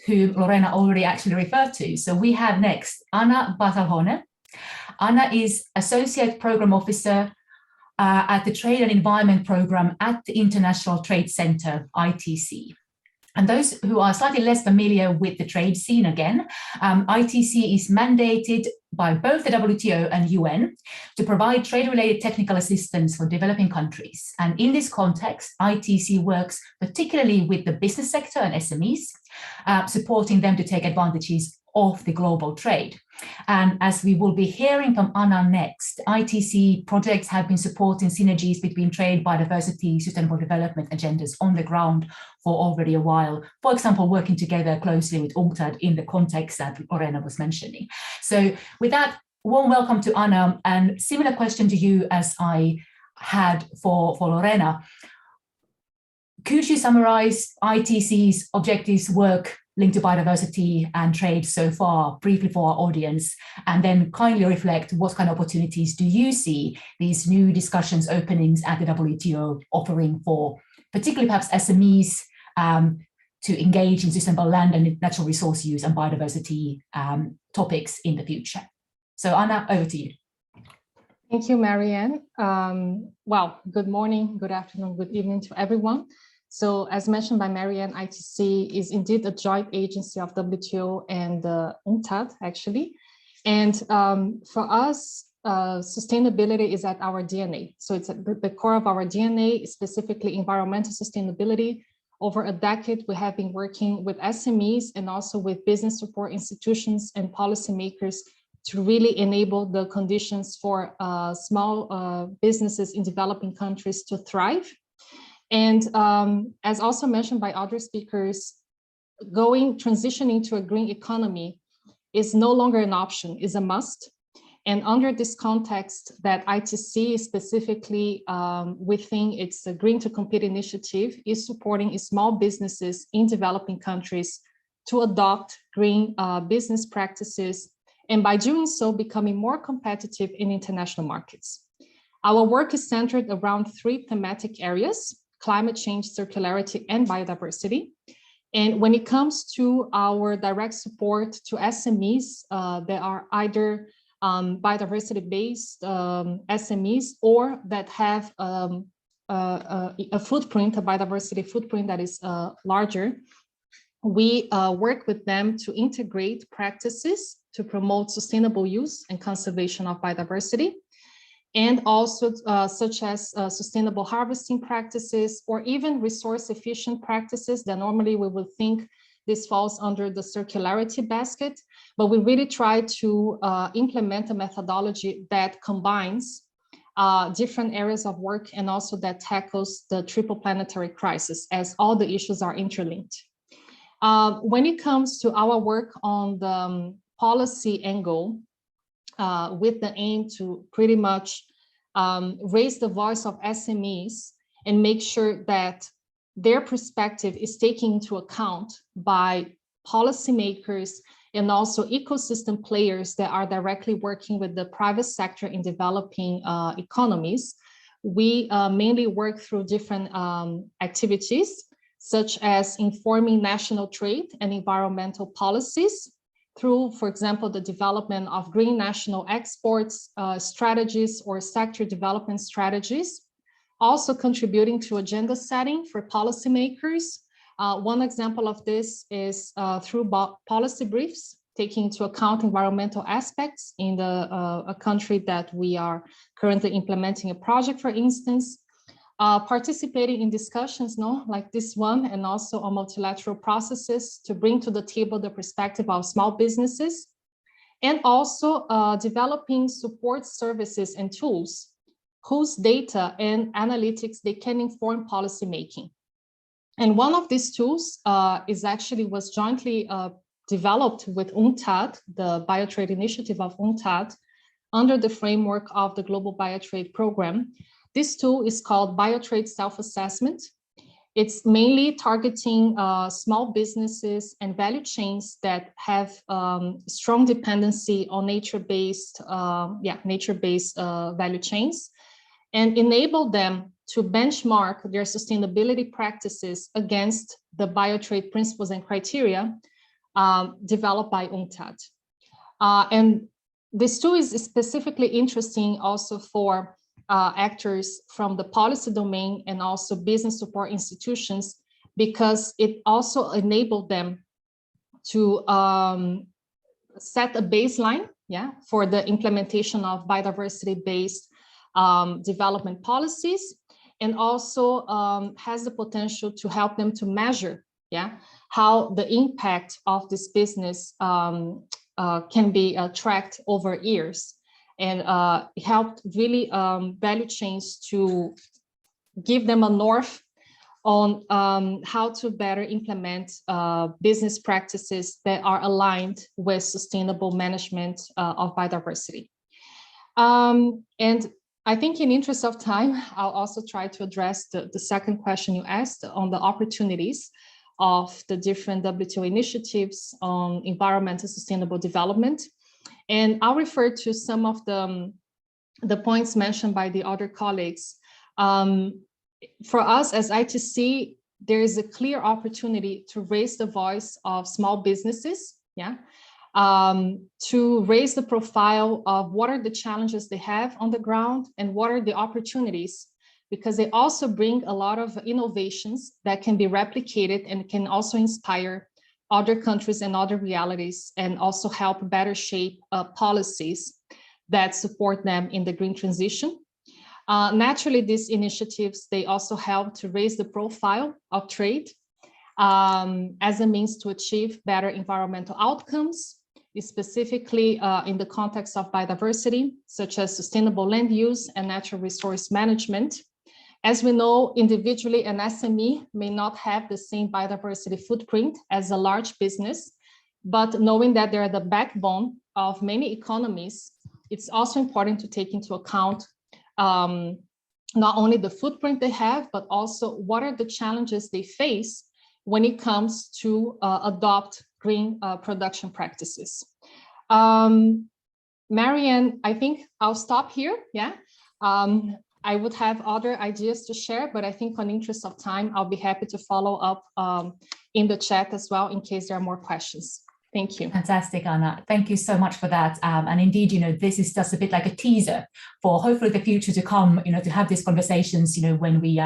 who Lorena already actually referred to. So we have next Anna Batalhone. Anna is Associate Program Officer at the Trade and Environment Program at the International Trade Center, ITC. And those who are slightly less familiar with the trade scene again, ITC is mandated by both the WTO and UN to provide trade-related technical assistance for developing countries. And in this context, ITC works particularly with the business sector and SMEs, supporting them to take advantages of the global trade. And as we will be hearing from Anna next, ITC projects have been supporting synergies between trade, biodiversity, sustainable development agendas on the ground for already a while. For example, working together closely with UNCTAD in the context that Lorena was mentioning. So with that, warm welcome to Anna, and similar question to you as I had for Lorena. Could you summarize ITC's objectives, work linked to biodiversity and trade so far, briefly for our audience, and then kindly reflect what kind of opportunities do you see these new discussions, openings at the WTO offering for particularly perhaps SMEs to engage in sustainable land and natural resource use and biodiversity topics in the future. So Anna, over to you. Thank you, Marianne. Well, good morning, good afternoon, good evening to everyone. So as mentioned by Marianne, ITC is indeed a joint agency of WTO and UNCTAD, actually. And for us, sustainability is at our DNA. So it's at the core of our DNA, specifically environmental sustainability. Over a decade, we have been working with SMEs and also with business support institutions and policymakers to really enable the conditions for small businesses in developing countries to thrive. And as also mentioned by other speakers, transitioning to a green economy is no longer an option, is a must. And under this context that ITC specifically within its Green to Compete initiative is supporting small businesses in developing countries to adopt green business practices, and by doing so, becoming more competitive in international markets. Our work is centered around 3 thematic areas: climate change, circularity, and biodiversity. And when it comes to our direct support to SMEs, there are either biodiversity-based SMEs or that have a footprint, a biodiversity footprint that is larger. We work with them to integrate practices to promote sustainable use and conservation of biodiversity, and also such as sustainable harvesting practices or even resource efficient practices that normally we would think this falls under the circularity basket, but we really try to implement a methodology that combines different areas of work and also that tackles the triple planetary crisis, as all the issues are interlinked. When it comes to our work on the policy angle, with the aim to pretty much raise the voice of SMEs and make sure that their perspective is taken into account by policymakers and also ecosystem players that are directly working with the private sector in developing economies. We mainly work through different activities, such as informing national trade and environmental policies, through, for example, the development of green national exports strategies or sector development strategies, also contributing to agenda setting for policymakers. One example of this is through policy briefs, taking into account environmental aspects in a country that we are currently implementing a project, for instance, participating in discussions, like this one, and also on multilateral processes to bring to the table the perspective of small businesses, and also developing support services and tools whose data and analytics they can inform policymaking. And one of these tools was jointly developed with UNCTAD, the Biotrade initiative of UNCTAD, under the framework of the Global Biotrade Program. This tool is called Biotrade Self-Assessment. It's mainly targeting small businesses and value chains that have strong dependency on nature-based value chains, and enable them to benchmark their sustainability practices against the Biotrade principles and criteria developed by UNCTAD. And this tool is specifically interesting also for actors from the policy domain and also business support institutions, because it also enabled them to set a baseline for the implementation of biodiversity-based development policies, and also has the potential to help them to measure how the impact of this business can be tracked over years, and helped really value chains to give them a north on how to better implement business practices that are aligned with sustainable management of biodiversity. And I think in interest of time, I'll also try to address the second question you asked on the opportunities of the different WTO initiatives on environmental sustainable development. And I'll refer to some of the points mentioned by the other colleagues. For us as ITC, there is a clear opportunity to raise the voice of small businesses, to raise the profile of what are the challenges they have on the ground and what are the opportunities, because they also bring a lot of innovations that can be replicated and can also inspire other countries and other realities, and also help better shape policies that support them in the green transition. Naturally, these initiatives, they also help to raise the profile of trade as a means to achieve better environmental outcomes, specifically in the context of biodiversity, such as sustainable land use and natural resource management. As we know, individually, an SME may not have the same biodiversity footprint as a large business, but knowing that they're the backbone of many economies, it's also important to take into account not only the footprint they have, but also what are the challenges they face when it comes to adopt green production practices. Marianne, I think I'll stop here, I would have other ideas to share, but I think in interest of time, I'll be happy to follow up in the chat as well in case there are more questions. Thank you. Fantastic, Anna. Thank you so much for that. And indeed, this is just a bit like a teaser for hopefully the future to come, to have these conversations, when we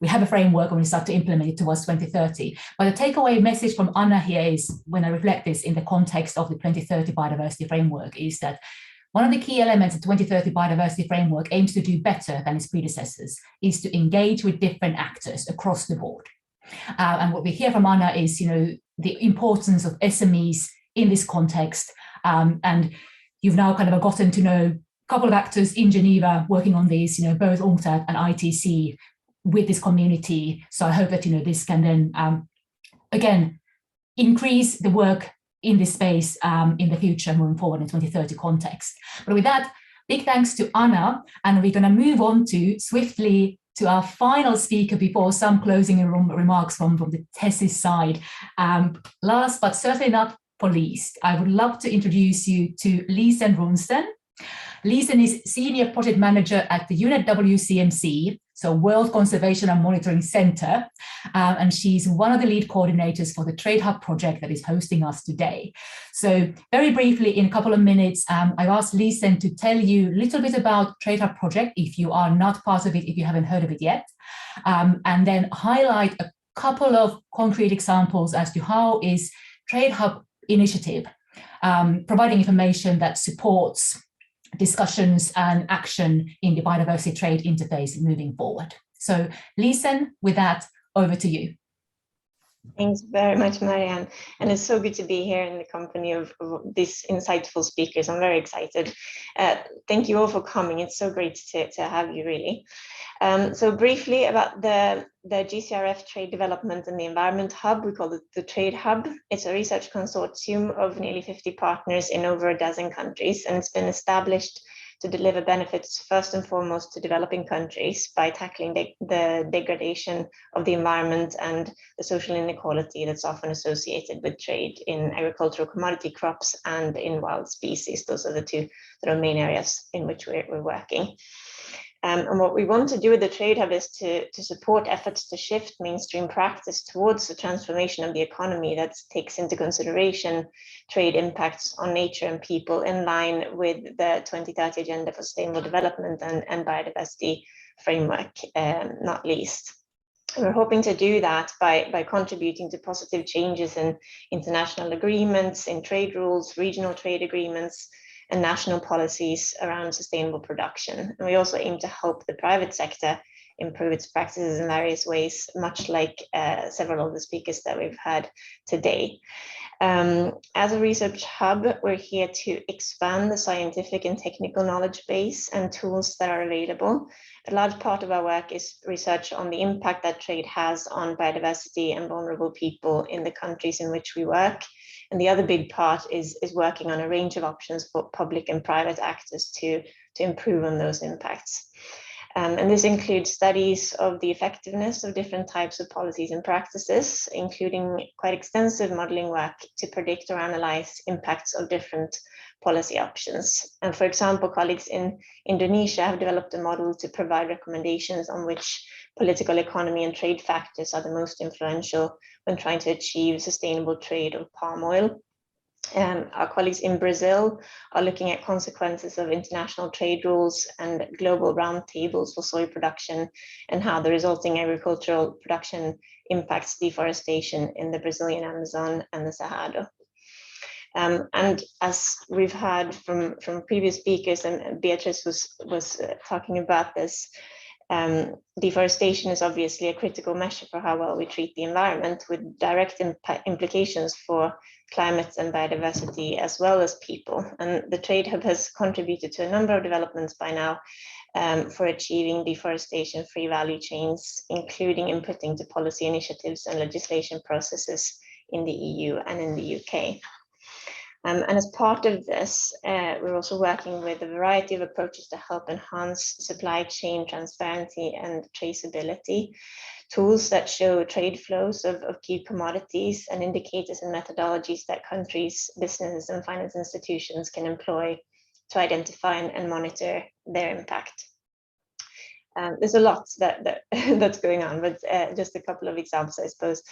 we have a framework and we start to implement it towards 2030. But the takeaway message from Anna here is, when I reflect this in the context of the 2030 biodiversity framework, is that one of the key elements of the 2030 biodiversity framework aims to do better than its predecessors, is to engage with different actors across the board. And what we hear from Anna is, the importance of SMEs in this context. And you've now kind of gotten to know a couple of actors in Geneva working on these, both UNCTAD and ITC with this community. So I hope that, this can then, again, increase the work in this space in the future moving forward in 2030 context. But with that, big thanks to Anna, and we're going to move on swiftly to our final speaker before some closing remarks from the thesis side. Last but certainly not for least, I would love to introduce you to Roonston. Roonston is Senior Project Manager at the UNED WCMC, so World Conservation and Monitoring Center, and she's one of the lead coordinators for the Trade Hub project that is hosting us today. So very briefly, in a couple of minutes, I've asked Lisen to tell you a little bit about Trade Hub project, if you are not part of it, if you haven't heard of it yet, and then highlight a couple of concrete examples as to how is Trade Hub initiative providing information that supports discussions and action in the biodiversity trade interface moving forward. So Lisen, with that, over to you. Thanks very much, Marianne. And it's so good to be here in the company of these insightful speakers. I'm very excited. Thank you all for coming. It's so great to have you, really. So briefly about the GCRF Trade Development and the Environment Hub, we call it the Trade Hub. It's a research consortium of nearly 50 partners in over a dozen countries, and it's been established to deliver benefits first and foremost to developing countries by tackling the degradation of the environment and the social inequality that's often associated with trade in agricultural commodity crops and in wild species. Those are the two sort of main areas in which we're working. And what we want to do with the Trade Hub is to support efforts to shift mainstream practice towards the transformation of the economy that takes into consideration trade impacts on nature and people in line with the 2030 Agenda for Sustainable Development and Biodiversity framework, not least. We're hoping to do that by contributing to positive changes in international agreements, in trade rules, regional trade agreements, and national policies around sustainable production. And we also aim to help the private sector improve its practices in various ways, much like several of the speakers that we've had today. As a research hub, we're here to expand the scientific and technical knowledge base and tools that are available. A large part of our work is research on the impact that trade has on biodiversity and vulnerable people in the countries in which we work. And the other big part is working on a range of options for public and private actors to improve on those impacts. And this includes studies of the effectiveness of different types of policies and practices, including quite extensive modeling work to predict or analyze impacts of different policy options. And for example, colleagues in Indonesia have developed a model to provide recommendations on which political economy and trade factors are the most influential when trying to achieve sustainable trade of palm oil. Our colleagues in Brazil are looking at consequences of international trade rules and global roundtables for soy production and how the resulting agricultural production impacts deforestation in the Brazilian Amazon and the Cerrado. And as we've heard from previous speakers, and Beatrice was talking about this, deforestation is obviously a critical measure for how well we treat the environment, with direct implications for climate and biodiversity as well as people. And the Trade Hub has contributed to a number of developments by now for achieving deforestation-free value chains, including inputting to policy initiatives and legislation processes in the EU and in the UK. And as part of this, we're also working with a variety of approaches to help enhance supply chain transparency and traceability, tools that show trade flows of key commodities, and indicators and methodologies that countries, businesses, and finance institutions can employ to identify and monitor their impact. There's a lot that's going on, but just a couple of examples, I suppose.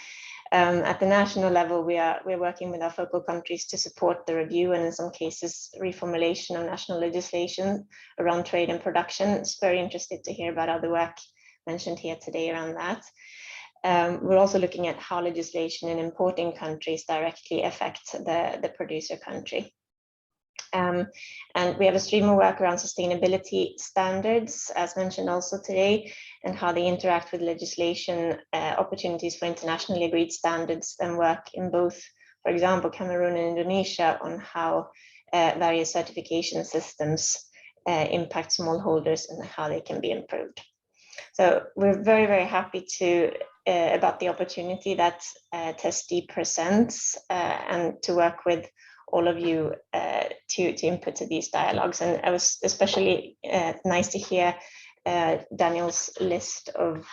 At the national level, we're working with our focal countries to support the review and in some cases reformulation of national legislation around trade and production. It's very interested to hear about other work mentioned here today around that. We're also looking at how legislation in importing countries directly affect the producer country. And we have a stream of work around sustainability standards, as mentioned also today, and how they interact with legislation, opportunities for internationally agreed standards, and work in both, for example, Cameroon and Indonesia on how various certification systems impact smallholders and how they can be improved. So we're very, very happy about the opportunity that TESD presents and to work with all of you to input to these dialogues. And it was especially nice to hear Daniel's list of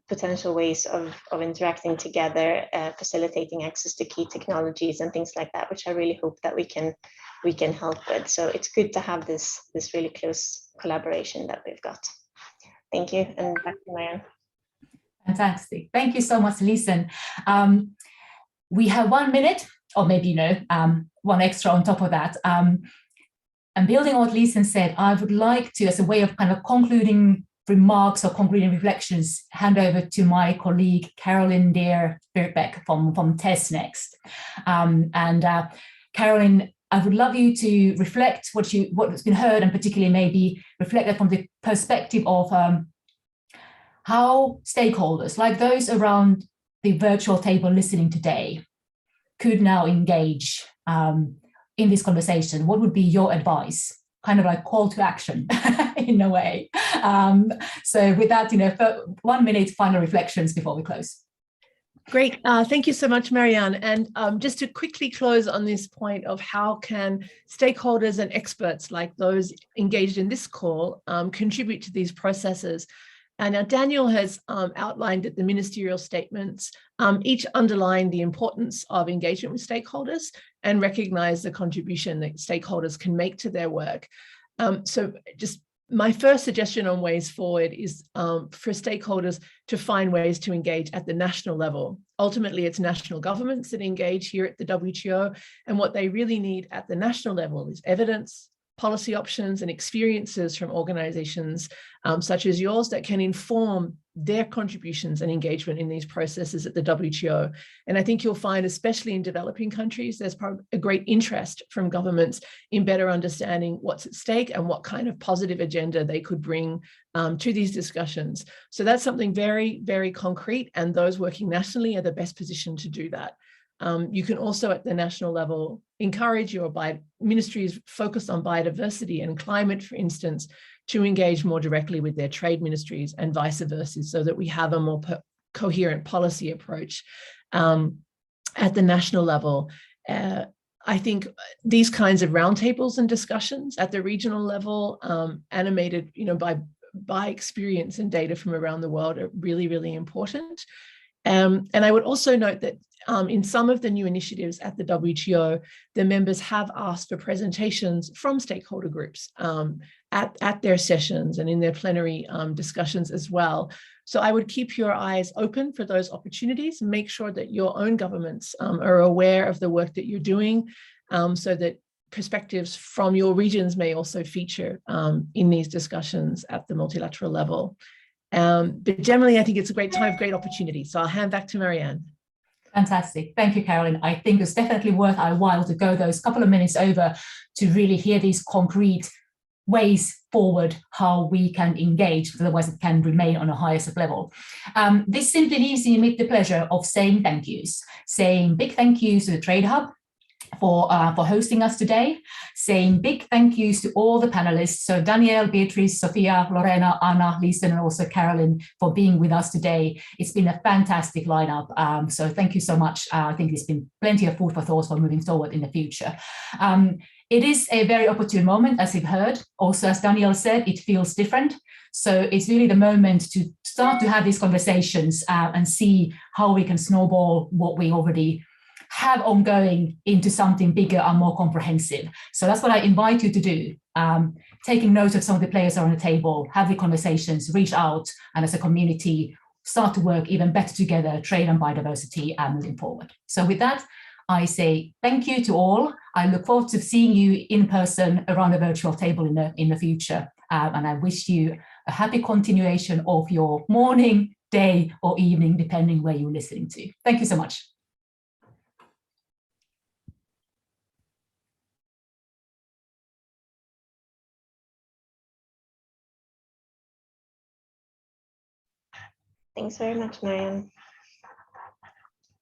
potential ways of interacting together, facilitating access to key technologies and things like that, which I really hope that we can help with. So it's good to have this really close collaboration that we've got. Thank you, and back to Marianne. Fantastic. Thank you so much, Listen. We have 1 minute, or maybe, one extra on top of that. And building on what Listen said, I would like to, as a way of kind of concluding remarks or concluding reflections, hand over to my colleague, Carolyn Deer-Birkbeck from TESS next. Carolyn, I would love you to reflect what's been heard, and particularly maybe reflect that from the perspective of how stakeholders, like those around the virtual table listening today, could now engage in this conversation. What would be your advice? Kind of like call to action in a way. So with that, for 1 minute, final reflections before we close. Great. Thank you so much, Marianne. And just to quickly close on this point of how can stakeholders and experts like those engaged in this call contribute to these processes. And now Daniel has outlined that the ministerial statements each underline the importance of engagement with stakeholders and recognize the contribution that stakeholders can make to their work. So just my first suggestion on ways forward is for stakeholders to find ways to engage at the national level. Ultimately, it's national governments that engage here at the WTO, and what they really need at the national level is evidence, policy options, and experiences from organizations such as yours that can inform their contributions and engagement in these processes at the WTO. And I think you'll find, especially in developing countries, there's probably a great interest from governments in better understanding what's at stake and what kind of positive agenda they could bring to these discussions. So that's something very, very concrete, and those working nationally are the best positioned to do that. You can also at the national level encourage your ministries focused on biodiversity and climate, for instance, to engage more directly with their trade ministries and vice versa, so that we have a more coherent policy approach at the national level. I think these kinds of roundtables and discussions at the regional level, animated by experience and data from around the world, are really, really important. And I would also note that in some of the new initiatives at the WTO, the members have asked for presentations from stakeholder groups at their sessions and in their plenary discussions as well. So I would keep your eyes open for those opportunities and make sure that your own governments are aware of the work that you're doing, so that perspectives from your regions may also feature in these discussions at the multilateral level. But generally, I think it's a great time, great opportunity. So I'll hand back to Marianne. Fantastic. Thank you, Carolyn. I think it's definitely worth our while to go those couple of minutes over to really hear these concrete ways forward, how we can engage, because otherwise it can remain on a highest level. This simply leaves me with the pleasure of saying thank yous, saying big thank yous to the Trade Hub for hosting us today, saying big thank yous to all the panelists, so Danielle, Beatrice, Sophia, Lorena, Anna, Lisa, and also Carolyn for being with us today. It's been a fantastic lineup, so thank you so much. I think there's been plenty of food for thought for moving forward in the future. It is a very opportune moment, as you've heard. Also, as Danielle said, it feels different. So it's really the moment to start to have these conversations and see how we can snowball what we already have ongoing into something bigger and more comprehensive. So that's what I invite you to do. Taking note of some of the players on the table, have the conversations, reach out, and as a community, start to work even better together, trade and biodiversity, and moving forward. So with that, I say thank you to all. I look forward to seeing you in person around a virtual table in the future. And I wish you a happy continuation of your morning, day, or evening, depending where you're listening to. Thank you so much. Thanks very much, Marianne.